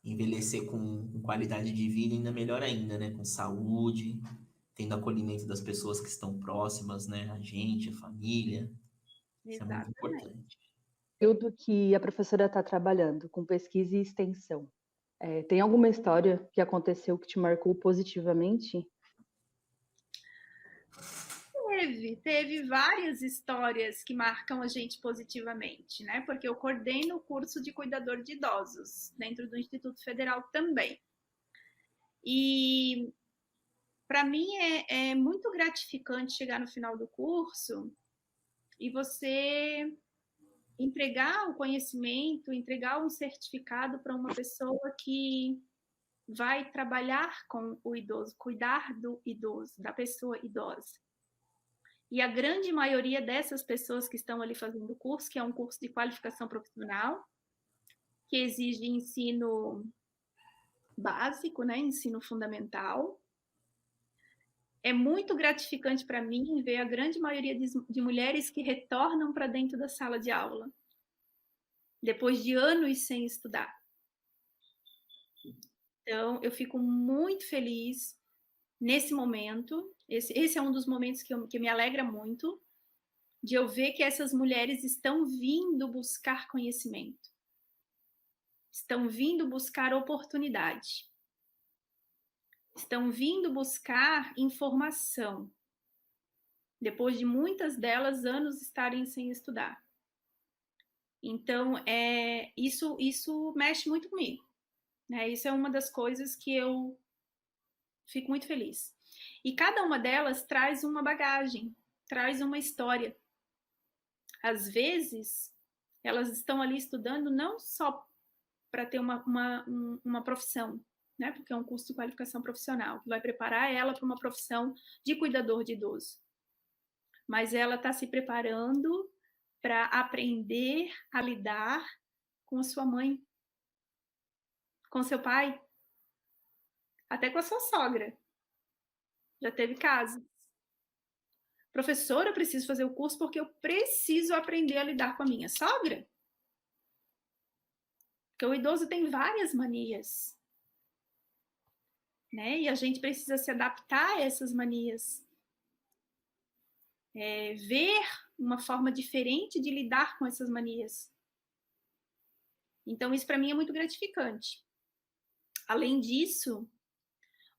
Envelhecer com qualidade de vida ainda melhor ainda, né? Com saúde, tendo acolhimento das pessoas que estão próximas, né? A gente, a família. Isso é muito importante. Período que a professora está trabalhando com pesquisa e extensão, tem alguma história que aconteceu que te marcou positivamente? Teve várias histórias que marcam a gente positivamente, né? Porque eu coordeno o curso de cuidador de idosos dentro do Instituto Federal também. E para mim é muito gratificante chegar no final do curso e você entregar o conhecimento, entregar um certificado para uma pessoa que vai trabalhar com o idoso, cuidar do idoso, da pessoa idosa. E a grande maioria dessas pessoas que estão ali fazendo o curso, que é um curso de qualificação profissional, que exige ensino básico, né, ensino fundamental. É muito gratificante para mim ver a grande maioria de mulheres que retornam para dentro da sala de aula, depois de anos sem estudar. Então, eu fico muito feliz nesse momento. Esse é um dos momentos que me alegra muito, de eu ver que essas mulheres estão vindo buscar conhecimento, estão vindo buscar oportunidade, estão vindo buscar informação, depois de muitas delas anos estarem sem estudar. Então, isso mexe muito comigo, né? Isso é uma das coisas que eu fico muito feliz. E cada uma delas traz uma bagagem, traz uma história. Às vezes, elas estão ali estudando não só para ter uma profissão, né? Porque é um curso de qualificação profissional, que vai preparar ela para uma profissão de cuidador de idoso. Mas ela está se preparando para aprender a lidar com a sua mãe, com seu pai, até com a sua sogra. Já teve casos. Professora, eu preciso fazer o curso porque eu preciso aprender a lidar com a minha sogra. Porque o idoso tem várias manias, né? E a gente precisa se adaptar a essas manias. Ver uma forma diferente de lidar com essas manias. Então, isso para mim é muito gratificante. Além disso,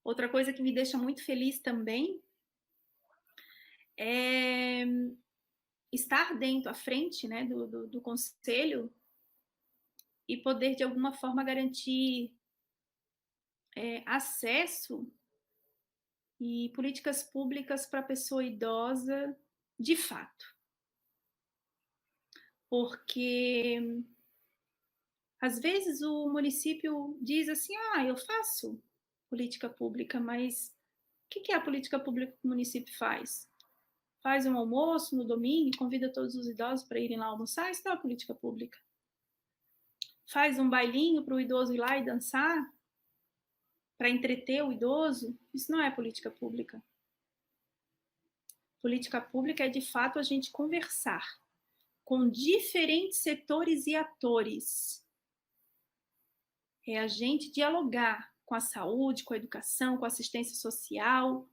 outra coisa que me deixa muito feliz também é estar dentro, à frente, né, do conselho e poder, de alguma forma, garantir acesso e políticas públicas para a pessoa idosa de fato. Porque, às vezes, o município diz assim, eu faço política pública, mas o que é a política pública que o município faz? Faz um almoço no domingo e convida todos os idosos para irem lá almoçar? Isso não é política pública. Faz um bailinho para o idoso ir lá e dançar, para entreter o idoso? Isso não é política pública. Política pública é, de fato, a gente conversar com diferentes setores e atores. É a gente dialogar com a saúde, com a educação, com a assistência social,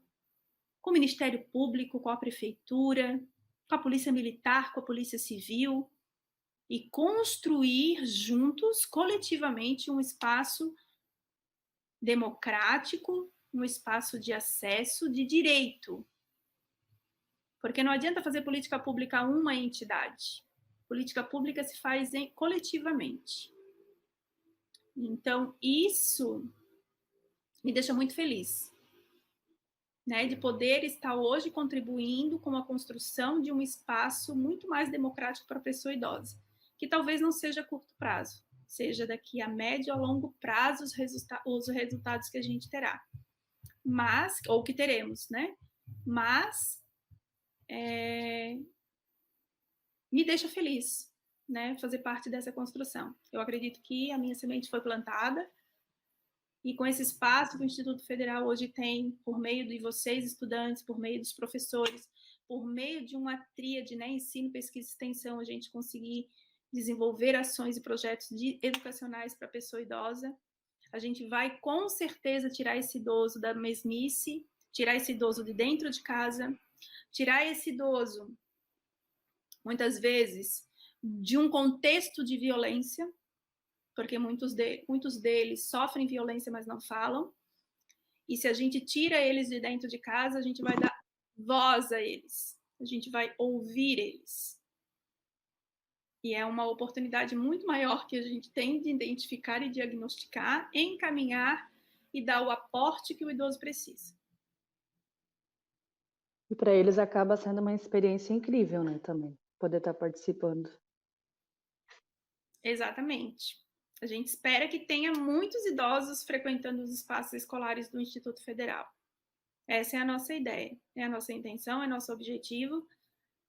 com o Ministério Público, com a Prefeitura, com a Polícia Militar, com a Polícia Civil, e construir juntos, coletivamente, um espaço democrático, um espaço de acesso, de direito. Porque não adianta fazer política pública a uma entidade. Política pública se faz coletivamente. Então, isso me deixa muito feliz, né, de poder estar hoje contribuindo com a construção de um espaço muito mais democrático para a pessoa idosa, que talvez não seja a curto prazo, seja daqui a médio ou longo prazo os resultados que a gente terá, mas, ou que teremos, né? Mas me deixa feliz, né, fazer parte dessa construção. Eu acredito que a minha semente foi plantada, e com esse espaço que o Instituto Federal hoje tem, por meio de vocês, estudantes, por meio dos professores, por meio de uma tríade, né, ensino, pesquisa e extensão, a gente conseguir desenvolver ações e projetos educacionais para a pessoa idosa. A gente vai, com certeza, tirar esse idoso da mesmice, tirar esse idoso de dentro de casa, tirar esse idoso, muitas vezes, de um contexto de violência, porque muitos deles sofrem violência, mas não falam. E se a gente tira eles de dentro de casa, a gente vai dar voz a eles, a gente vai ouvir eles. E é uma oportunidade muito maior que a gente tem de identificar e diagnosticar, encaminhar e dar o aporte que o idoso precisa. E para eles acaba sendo uma experiência incrível, né, também, poder estar participando. Exatamente. A gente espera que tenha muitos idosos frequentando os espaços escolares do Instituto Federal. Essa é a nossa ideia, é a nossa intenção, é nosso objetivo,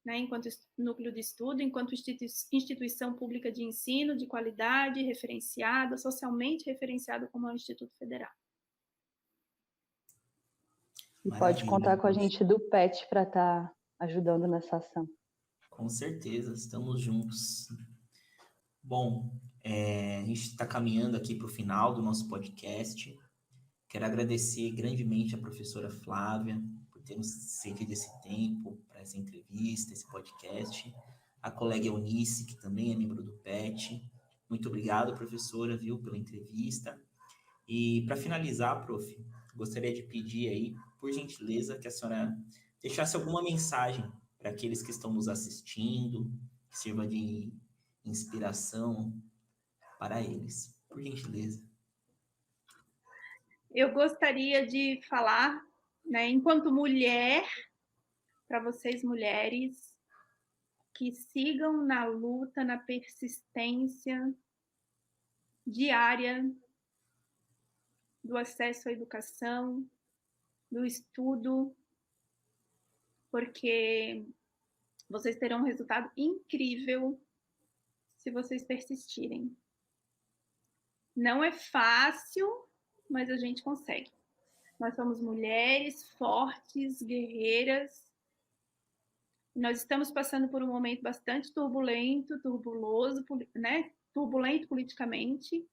né, enquanto núcleo de estudo, enquanto instituição pública de ensino de qualidade, referenciada, socialmente referenciada como é o Instituto Federal. E pode contar com a gente do PET para estar ajudando nessa ação. Com certeza, estamos juntos. Bom, a gente está caminhando aqui para o final do nosso podcast. Quero agradecer grandemente a professora Flávia por ter nos cedido esse tempo para essa entrevista, esse podcast. A colega Eunice, que também é membro do PET. Muito obrigado, professora, viu, pela entrevista. E para finalizar, prof, gostaria de pedir aí, por gentileza, que a senhora deixasse alguma mensagem para aqueles que estão nos assistindo, que sirva de inspiração para eles. Por gentileza. Eu gostaria de falar, né, enquanto mulher, para vocês mulheres, que sigam na luta, na persistência diária do acesso à educação, do estudo, porque vocês terão um resultado incrível se vocês persistirem. Não é fácil, mas a gente consegue. Nós somos mulheres fortes, guerreiras. Nós estamos passando por um momento bastante turbulento, turbuloso, né? Turbulento politicamente,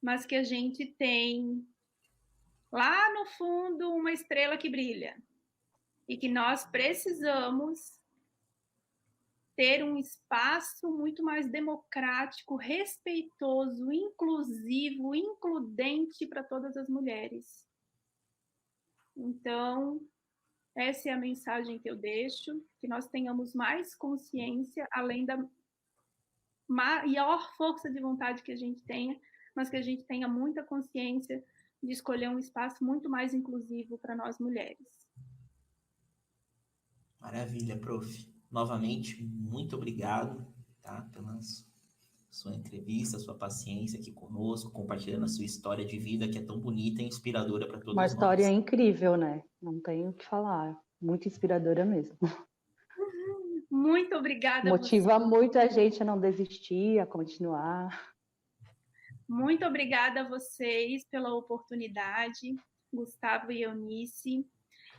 mas que a gente tem lá no fundo uma estrela que brilha e que nós precisamos ter um espaço muito mais democrático, respeitoso, inclusivo, includente para todas as mulheres. Então, essa é a mensagem que eu deixo, que nós tenhamos mais consciência, além da maior força de vontade que a gente tenha, mas que a gente tenha muita consciência de escolher um espaço muito mais inclusivo para nós mulheres. Maravilha, prof. Novamente, muito obrigado, tá, pela sua entrevista, sua paciência aqui conosco, compartilhando a sua história de vida, que é tão bonita e inspiradora para todos nós. Uma história incrível, né? Não tenho o que falar. Muito inspiradora mesmo. Muito obrigada. Motiva muito a gente a não desistir, a continuar. Muito obrigada a vocês pela oportunidade, Gustavo e Eunice.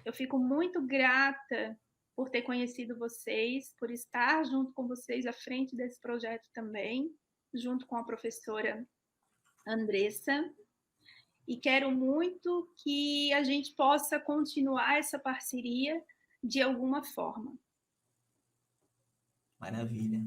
Eu fico muito grata por ter conhecido vocês, por estar junto com vocês à frente desse projeto também, junto com a professora Andressa. E quero muito que a gente possa continuar essa parceria de alguma forma. Maravilha.